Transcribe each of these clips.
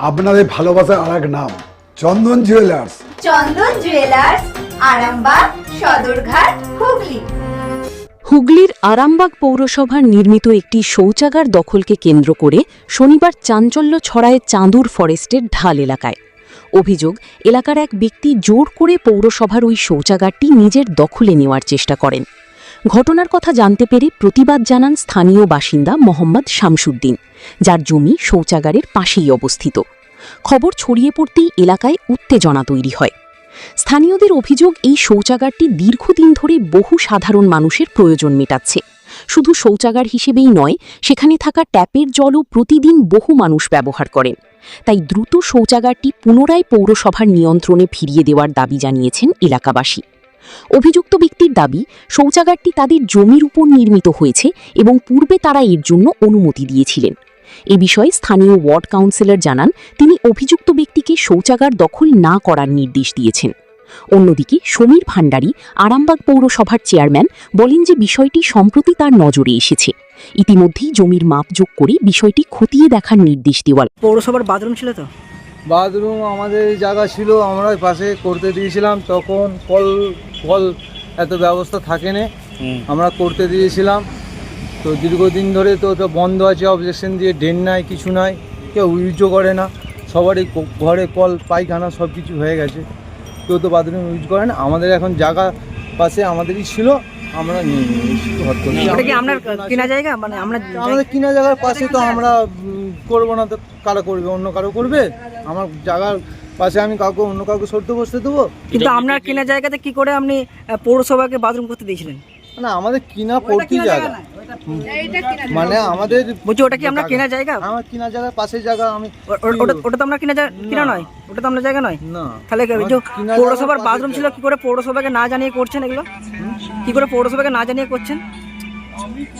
আপনাদের ভালোবাসার আর এক নাম চন্দন জুয়েলার্স। চন্দন জুয়েলার্স, আরামবাগ, সদরঘাট, হুগলি। হুগলির আরামবাগ পৌরসভার নির্মিত একটি শৌচাগার দখলকে কেন্দ্র করে শনিবার চাঞ্চল্য ছড়ায় চাঁদুর ফরেস্টের ঢাল এলাকায়। অভিযোগ, এলাকার এক ব্যক্তি জোর করে পৌরসভার ওই শৌচাগারটি নিজের দখলে নেওয়ার চেষ্টা করেন। ঘটনার কথা জানতে পেরে প্রতিবাদ জানান স্থানীয় বাসিন্দা মোহাম্মদ শামসুদ্দিন, যার জমি শৌচাগারের পাশেই অবস্থিত। খবর ছড়িয়ে পড়তেই এলাকায় উত্তেজনা তৈরি হয়। স্থানীয়দের অভিযোগ, এই শৌচাগারটি দীর্ঘদিন ধরে বহু সাধারণ মানুষের প্রয়োজন মেটাচ্ছে। শুধু শৌচাগার হিসেবেই নয়, সেখানে থাকা ট্যাপের জলও প্রতিদিন বহু মানুষ ব্যবহার করেন। তাই দ্রুত শৌচাগারটি পুনরায় পৌরসভার নিয়ন্ত্রণে ফিরিয়ে দেওয়ার দাবি জানিয়েছেন এলাকাবাসী। অভিযুক্ত ব্যক্তির দাবি, শৌচাগারটি তাদের জমির উপর নির্মিত হয়েছে এবং পূর্বে তারা এর জন্য অনুমতি দিয়েছিলেন। এ বিষয়ে স্থানীয় ওয়ার্ড কাউন্সিলর জানান, তিনি অভিযুক্ত ব্যক্তিকে শৌচাগার দখল না করার নির্দেশ দিয়েছেন। অন্যদিকে সমীর ভান্ডারী, আরামবাগ পৌরসভার চেয়ারম্যান, বলেন যে বিষয়টি সম্প্রতি তার নজরে এসেছে। ইতিমধ্যেই জমির মাপযোগ করে বিষয়টি খতিয়ে দেখার নির্দেশ দেওয়ার। পৌরসভার বাথরুম ছিল তো? বাথরুম আমাদের জায়গা ছিল, আমরা পাশে করতে দিয়েছিলাম, তখন কল এত ব্যবস্থা থাকে না, আমরা করতে দিয়েছিলাম। তো দীর্ঘদিন ধরে তো বন্ধ আছে, অবজেকশন দিয়ে ড্রেন নাই, কিছু নাই, কেউ ইউজও করে না। সবারই ঘরে কল পায়খানা সব কিছু হয়ে গেছে, কেউ তো বাথরুম ইউজ করে না। আমাদের এখন জায়গা পাশে আমাদেরই ছিল, আমরা নিয়ে নিয়েছি। ওটা কি আপনার কিনা জায়গা? মানে আমাদের কিনা জায়গার পাশে তো আমরা করবো না, তো কারা করবে? অন্য কারো করবে? আমার জায়গার পাশে আমি অন্য কাউকে সরতে বসতে দেবো? কিন্তু আপনার কিনা জায়গাতে কি করে আপনি পৌরসভাকে বাথরুম করতে দিয়েছিলেন? না, আমাদের কিনা পড়তি জায়গা, মানে আমাদের বলছি ওটা কি আপনার কিনা জায়গা? আমার কিনা জায়গার পাশে জায়গা। আমি ওটা তো আপনার কিনা নয়, ওটা তো আপনার জায়গা নয়। না, তাহলে পৌরসভার বাথরুম ছিল, কি করে পৌরসভাকে না জানিয়ে করছেন এগুলো? কি করে পৌরসভাকে না জানিয়ে করছেন?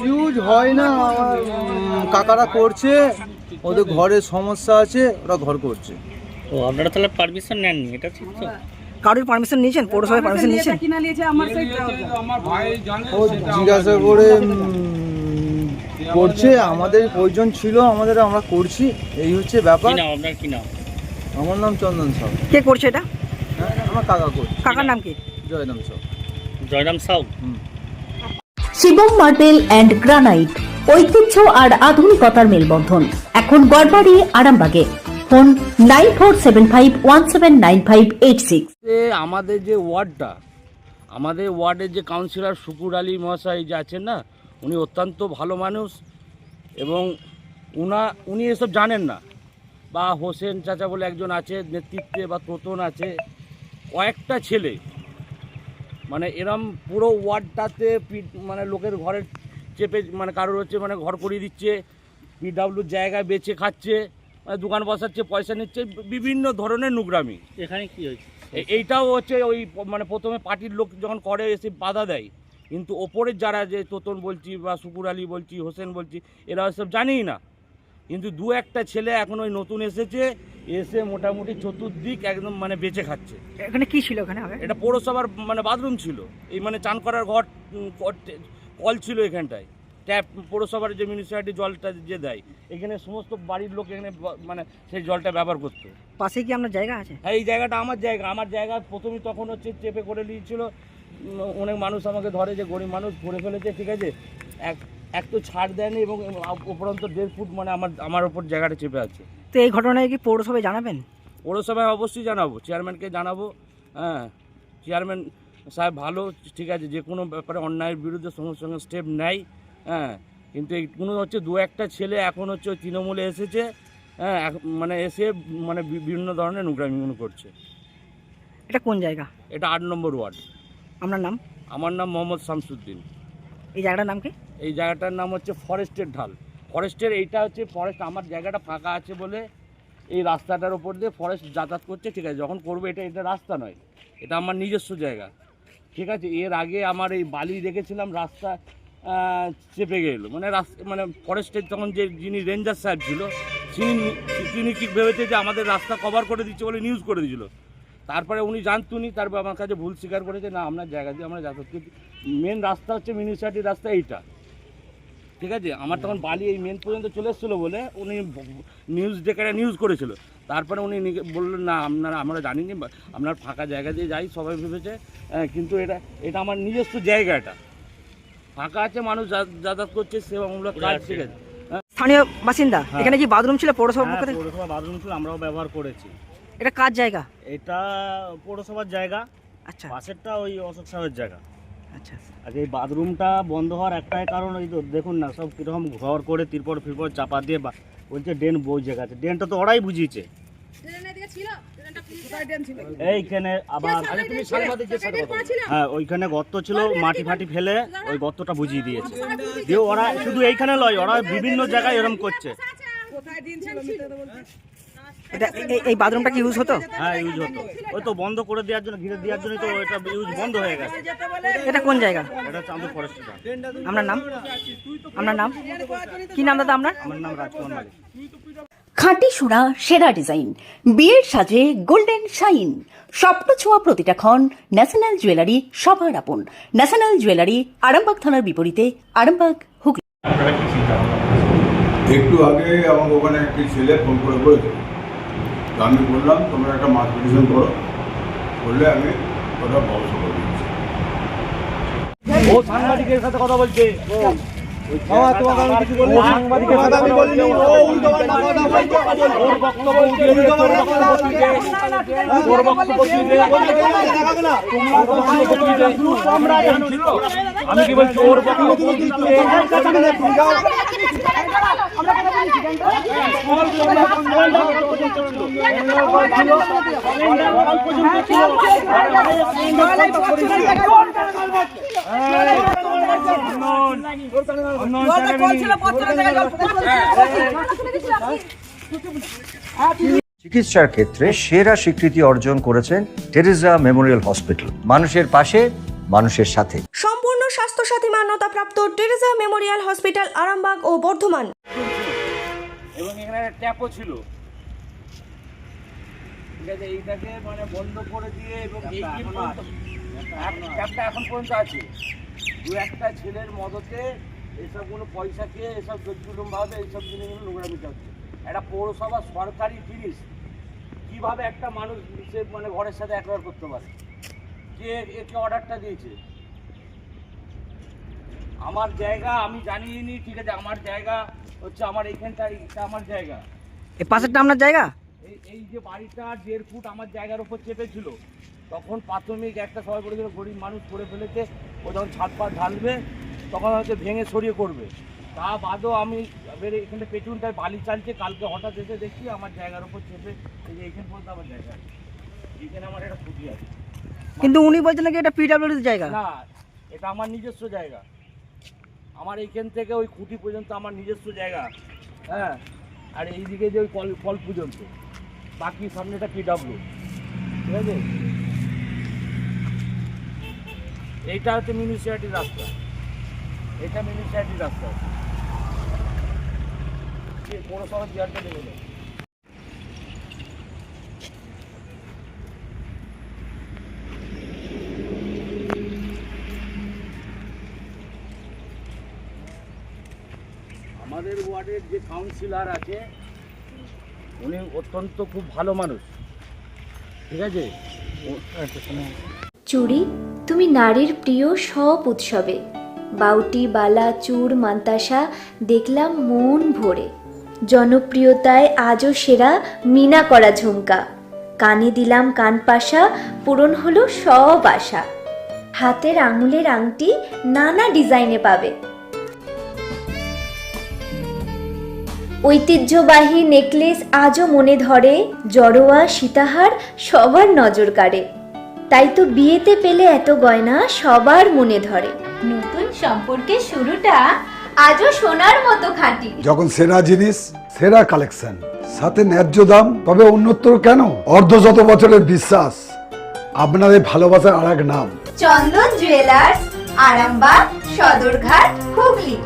ইউজ হয় না, আমার কাকারা করছে, ওদের ঘরে সমস্যা আছে, ওরা ঘর করছে। ও আপনারা তাহলে পারমিশন নেননি, এটা ঠিক তো? কারোর পারমিশন নিয়েছেন? পৌরসভায় পারমিশন নিয়েছেন? ও জিজ্ঞাসা করে করছে, আমাদের প্রয়োজন ছিল, আমরা করছি, এই হচ্ছে ব্যাপার। কি নাম আপনার? কি নাম? আমার নাম চন্দন সাউ। কে করছে এটা? আমার কাকা করছে। কাকার নাম কি? Jayram Sau. Jayram Sau. Shivam marble and granite, ঐতিহ্য আর আধুনিকতার মেলবন্ধন, এখন গড়বাড়ি, আরামবাগে। ফোন 9475179586। আমাদের যে ওয়ার্ডটা, আমাদের ওয়ার্ডের যে কাউন্সিলর শুকুর আলী মহাশয় যে আছেন না, উনি অত্যন্ত ভালো মানুষ এবং উনি এসব জানেন না। বা হোসেন চাচা বলে একজন আছে নেতৃত্বে, বা তোতন আছে, কয়েকটা ছেলে মানে এরম পুরো ওয়ার্ডটাতে মানে লোকের ঘরে চেপে, মানে কারোর হচ্ছে মানে ঘর করিয়ে দিচ্ছে, পিডাব্লিউর জায়গায় বেচে খাচ্ছে, মানে দোকান বসাচ্ছে, পয়সা নিচ্ছে, বিভিন্ন ধরনের নোংরামি। এখানে কি হয়েছে? এইটাও হচ্ছে ওই মানে প্রথমে পার্টির লোক যখন করে এসে বাধা দেয়, কিন্তু ওপরের যারা যে তোতন বলছি বা শুকুর আলী বলছি, হোসেন বলছি, এরা সব জানেই না। কিন্তু দু একটা ছেলে এখন ওই নতুন এসে মোটামুটি চতুর্দিক একদম মানে বেঁচে খাচ্ছে। এখানে কি ছিল? এখানে এটা পৌরসভার মানে বাথরুম ছিল, এই মানে চান করার ঘর, কল ছিল এখানটায়, ট্যাপ, পৌরসভার যে মিউনিসিপ্যালিটি জলটা যে দেয়, এখানে সমস্ত বাড়ির লোক এখানে মানে সেই জলটা ব্যবহার করতো। পাশে কি আপনার জায়গা আছে? হ্যাঁ, এই জায়গাটা আমার জায়গা প্রথমে তখন হচ্ছে চেপে করে নিয়েছিল। অনেক মানুষ আমাকে ধরে যে গরিব মানুষ ঘুরে ফেলেছে, ঠিক আছে, এক তো ছাড় দেয়নি এবং উপরন্ত 1.5 ফুট মানে আমার ওপর জায়গাটা চেপে আছে। তো এই ঘটনায় কি পৌরসভায় জানাবেন? পৌরসভায় অবশ্যই জানাবো, চেয়ারম্যানকে জানাবো। হ্যাঁ, চেয়ারম্যান সাহেব ভালো, ঠিক আছে, যে কোনো ব্যাপারে অন্যায়ের বিরুদ্ধে সঙ্গে সঙ্গে স্টেপ নেয়। হ্যাঁ, কিন্তু এই কোনো হচ্ছে দু একটা ছেলে এখন হচ্ছে ওই তৃণমূলে এসেছে, হ্যাঁ, মানে এসে মানে বিভিন্ন ধরনের নোংরামি করছে। এটা কোন জায়গা? এটা 8 নম্বর ওয়ার্ড। আপনার নাম? আমার নাম মোহাম্মদ শামসুদ্দিন। এই জায়গাটার নাম কি? এই জায়গাটার নাম হচ্ছে ফরেস্টের ঢাল। ফরেস্টের এইটা হচ্ছে ফরেস্ট, আমার জায়গাটা ফাঁকা আছে বলে এই রাস্তাটার ওপর দিয়ে ফরেস্ট যাতায়াত করছে, ঠিক আছে। যখন করবে এটা রাস্তা নয়, এটা আমার নিজস্ব জায়গা, ঠিক আছে। এর আগে আমার এই বালি রেখেছিলাম, রাস্তা চেপে গেলো, মানে ফরেস্টের তখন যিনি রেঞ্জার সাহেব ছিল, তিনি কি ভেবেছে যে আমাদের রাস্তা কভার করে দিচ্ছে বলে নিউজ করে দিয়েছিল। তারপরে উনি জানতুনি, তারপর আমার কাছে ভুল স্বীকার করেছে, না আপনার জায়গা দিয়ে আমরা যাতায়াত করছি। মেন রাস্তা হচ্ছে মিউনিসিপ্যালিটির রাস্তা এইটা, ঠিক আছে, আমার তখন বালি এই মেন পর্যন্ত চলে এসেছিলো বলে উনি নিউজ ডেকারে নিউজ করেছিল। তারপরে উনি বললেন না আমরা জানিনি, আপনার ফাঁকা জায়গা দিয়ে যাই সবাই ভেবেছে, কিন্তু এটা আমার নিজস্ব জায়গা, এটা ফাঁকা আছে, মানুষ যাতায়াত করছে, সেবামূলক কাজ, ঠিক আছে। স্থানীয় বাসিন্দা, এখানে কি বাথরুম ছিল পৌরসভা পক্ষ থেকে? পৌরসভা বাথরুম ছিল, আমরাও ব্যবহার করেছি। এটা কার জায়গা? এটা পৌরসভার জায়গা, আচ্ছা পাশেরটা ওই অশোক সাহেবের জায়গা। আচ্ছা। আর এই বাথরুমটা বন্ধ হওয়ার একটাই কারণ, ওই তো দেখুন না সব কীরকম ঘর করে তিরপর ফিরপর চাপা দিয়ে বলছে ড্রেন বই জায়গা আছে। ড্রেনটা তো ওরাই বুঝিয়েছে। এইখানে আবার হ্যাঁ ওইখানে গর্ত ছিল, মাটি ফাটি ফেলে ওই গর্তটা বুঝিয়ে দিয়েছে। দিয়ে ওরা শুধু এইখানে লয়, ওরা বিভিন্ন জায়গায় এরকম করছে। এটা এই বাথরুমটা কি ইউজ হতো? হ্যাঁ ইউজ হতো, ওই তো বন্ধ করে দেওয়ার জন্য, ঘিরে দেওয়ার জন্য তো এটা ইউজ বন্ধ হয়ে গেছে। এটা কোন জায়গা? এটা চাঁদুর ফরেস্ট। আপনার নাম? আপনার নাম কি নাম দাদা আপনার? আমার নাম রাজকুমার মালিক। খাঁটি সোনা সেরা ডিজাইন, বিয়ের সাজে গোল্ডেন শাইন, স্বপ্ন ছোঁয়া প্রতিটা ক্ষণ। ন্যাশনাল জুয়েলারি সবার আপন। ন্যাশনাল জুয়েলারি আরামবাগ থানার বিপরীতে, আরামবাগ, হুগলি। একটু আগে আমার ওখানে একটি ছেলে ফোন করে বলেছে, তো আমি বললাম তোমরা একটা মাছ পিটিশন করো, বললে আমি ওটা ব্যবস্থা করে দিচ্ছি। ও সাংবাদিকের সাথে কথা বলছে, সাংবাদিকের সাথে আমি বলিনি, ও উল্টোপাল্টা কথা বলছে, ওর বক্তব্য উঠিয়ে দিয়ে তোর বক্তব্য তুই দে, তোর বক্তব্য তুই দে, আমরা জানি। আমি কি বলছি, ওর বক্তব্য তুই দে। চিকিৎসার ক্ষেত্রে সেরা স্বীকৃতি অর্জন করেছেন টেরেজা মেমোরিয়াল হসপিটাল। মানুষের পাশে, মানুষের সাথে। সম্পূর্ণ স্বাস্থ্যসাথী মান্যতাপ্রাপ্ত টেরেজা মেমোরিয়াল হসপিটাল, আরামবাগ ও বর্ধমান। এবং এখানে একটা ট্যাপও ছিল, ঠিক আছে, এইটাকে মানে বন্ধ করে দিয়ে, এবং ট্যাপটা এখন পর্যন্ত আছে। দু একটা ছেলের মদতে এসবগুলো পয়সা খেয়ে এসব জুলুমভাবে এইসব জিনিসগুলো নোংরামি হচ্ছে। একটা পৌরসভা সরকারি জিনিস কিভাবে একটা মানুষ সে মানে ঘরের সাথে একবার করতে পারে? কে একে অর্ডারটা দিয়েছে? আমার জায়গা আমি জানিনি, ঠিক আছে, আমার জায়গা হচ্ছে আমার এইখানটা, এটা আমার জায়গা। এই পাশেরটা আপনার জায়গা? এই যে বাড়িটা 1.5 ফুট আমার জায়গার উপর চেপেছিল, তখন প্রাথমিক একটা সবাই বলেছিল গরিব মানুষ করে ফেলেছে, ও যখন ছাদ পাত ঢালবে তখন হয়তো ভেঙে সরিয়ে করবে। তা বাদও আমি এবারে এখানে পেছনটায় বালি চালছে, কালকে হঠাৎ এসে দেখছি আমার জায়গার উপর চেপে, এই যে এইখানে পর্যন্ত আমার জায়গা আছে, এইখানে আমার একটা খুঁটি আছে। কিন্তু উনি বলছেন নাকি এটা পিডব্লিউডির জায়গা? না, এটা আমার নিজস্ব জায়গা। আমার এইখান থেকে ওই খুঁটি পর্যন্ত আমার নিজস্ব জায়গা, হ্যাঁ। আর এইদিকে যে ওই কল পর্যন্ত, বাকি সামনেটা পিডব্লিউ, ঠিক আছে। এইটা হচ্ছে মিউনিসিপ্যালিটির রাস্তা, এটা মিউনিসিপ্যালিটির রাস্তা, পৌরসভা চেয়ারটা দেবে। আমাদের ওয়ার্ডের যে কাউন্সিলর আছে উনি অত্যন্ত খুব ভালো মানুষ, ঠিক আছে। চুড়ি, তুমি নারীর প্রিয় সব উৎসবে। বাউটি, বালা, চূড়, মান্তাসা দেখলাম মন ভরে। জনপ্রিয়তায় আজও সেরা মিনা করা ঝুমকা। কানে দিলাম কানপাশা, পূরণ হলো সব আশা। হাতের আঙুলের আংটি নানা ডিজাইনে পাবে। ঐতিহ্যবাহী নেকলেস আজও মনে ধরে। জড়োয়া, সীতাহার সবার নজর কাড়ে। তাই তো বিয়েতে পেলে এত গয়না সবার মনে ধরে। নতুন সম্পর্কের শুরুটা আজও সোনার মতো খাঁটি। যখন সেরা জিনিস, সেরা কালেকশন, সাথে ন্যায্য দাম, তবে উন্নতর কেন? অর্ধশত বছরের বিশ্বাস, আপনাদের ভালোবাসার আর এক নাম চন্দন জুয়েলার্স, আরামবাগ, সদরঘাট, হুগলি।